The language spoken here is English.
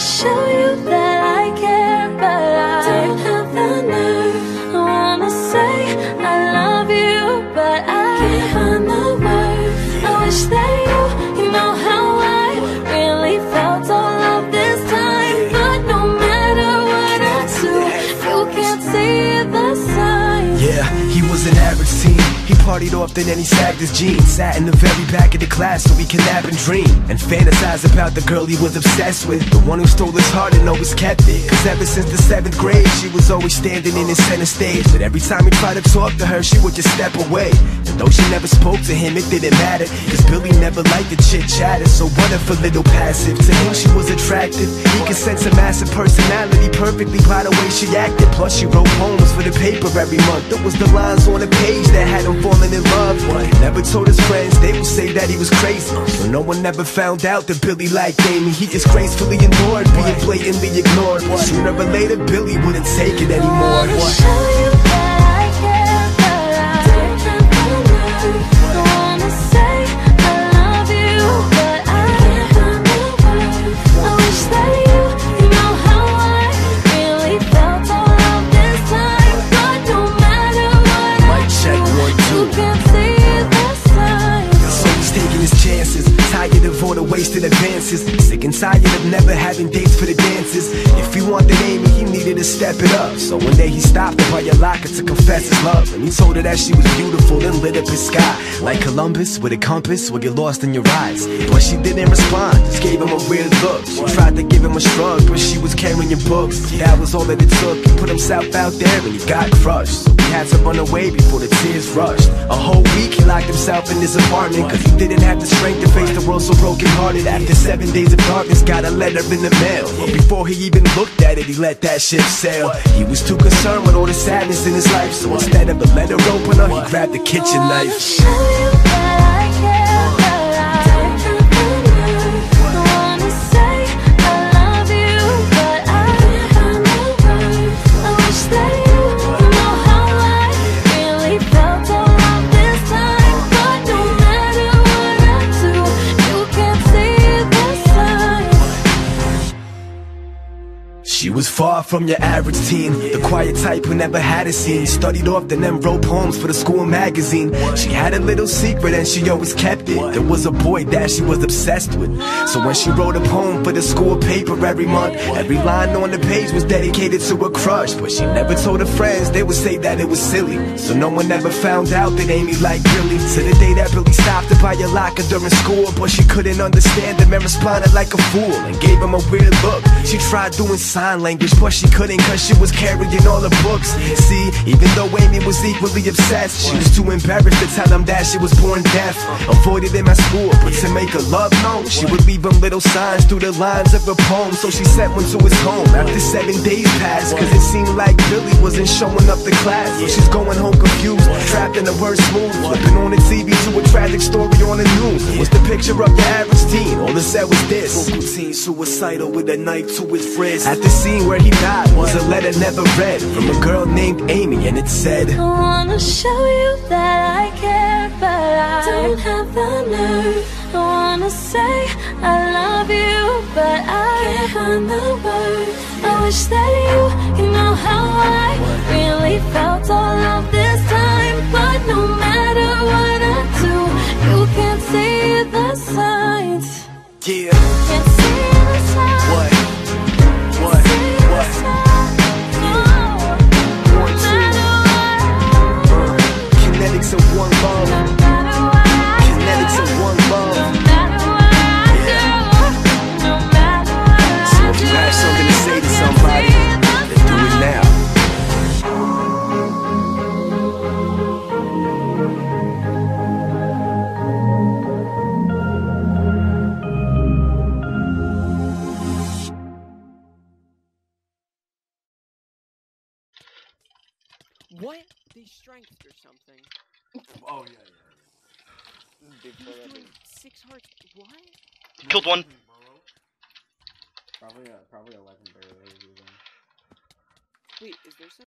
show you that I care, but I don't have the nerve. I wanna say I love you, but I can't find the words. I wish that you know how I really felt all of this time. But no matter what I do, you can't see the signs. Yeah, he was an average teen. He partied often and he sagged his jeans. Sat in the very back of the class so he could nap and dream and fantasize about the girl he was obsessed with, the one who stole his heart and always kept it. Cause ever since the 7th grade, she was always standing in his center stage. But every time he tried to talk to her, she would just step away. And though she never spoke to him, it didn't matter, cause Billy never liked the chit-chatter. So what if a little passive? To him she was attractive. He could sense a massive personality perfectly by the way she acted. Plus she wrote poems for the paper every month. It was the lines on the page that had him falling in love. Never told his friends, they would say that he was crazy. So no one ever found out that Billy liked Amy. He just gracefully endured being blatantly ignored. Sooner or later Billy wouldn't take it anymore. Tired of all the wasted advances, sick and tired of never having dates for the dances. If he wanted Amy, he needed to step it up. So one day he stopped her by your locker to confess his love, and he told her that she was beautiful, then lit up his sky like Columbus with a compass will get lost in your eyes. But she didn't respond, just gave him a weird look. She tried to give him a shrug, but she was carrying books. That was all that it took. He put himself out there and he got crushed, so he had to run away before the tears rushed. A whole week he locked himself in his apartment, cause he didn't have the strength to face the world so broken hearted. After 7 days of darkness, got a letter in the mail, but before he even looked at it, he let that ship sail. He was too concerned with all the sadness in his life, so instead of a letter opener, he grabbed the kitchen knife. She was far from your average teen, the quiet type who never had a scene. Studied often then wrote poems for the school magazine. She had a little secret and she always kept it. There was a boy that she was obsessed with, so when she wrote a poem for the school paper every month, every line on the page was dedicated to a crush. But she never told her friends, they would say that it was silly, so no one ever found out that Amy liked Billy. To the day that Billy stopped her by your locker during school, but she couldn't understand him and responded like a fool and gave him a weird look. She tried doing sign language, but she couldn't cause she was carrying all the books. See, even though Amy was equally obsessed, she was too embarrassed to tell him that she was born deaf. Avoided him at school, but to make her love known, she would leave him little signs through the lines of her poem. So she sent one to his home after 7 days passed, cause it seemed like Billy wasn't showing up to class. So she's going home confused, trapped in the word smooth, flipping on the TV to a tragic story on the news. What's the picture of your average teen? All it said was this: local teen suicidal with a knife to his wrist. At the scene where he died was a letter never read from a girl named Amy, and it said, I wanna show you that I care, but I don't have the nerve. I wanna say I love you, but I can't find the words. I wish that you know how I really felt all of this time. But no matter what I do, you can't see the signs. Yeah. Can't see the signs. What? Kinetics of one love. Kinetics of one love. So if you have something to say to somebody, then do it now. What? They strength or something. Oh, yeah. Big 6 hearts. What? Killed one. Probably a legendary. Wait, is there some?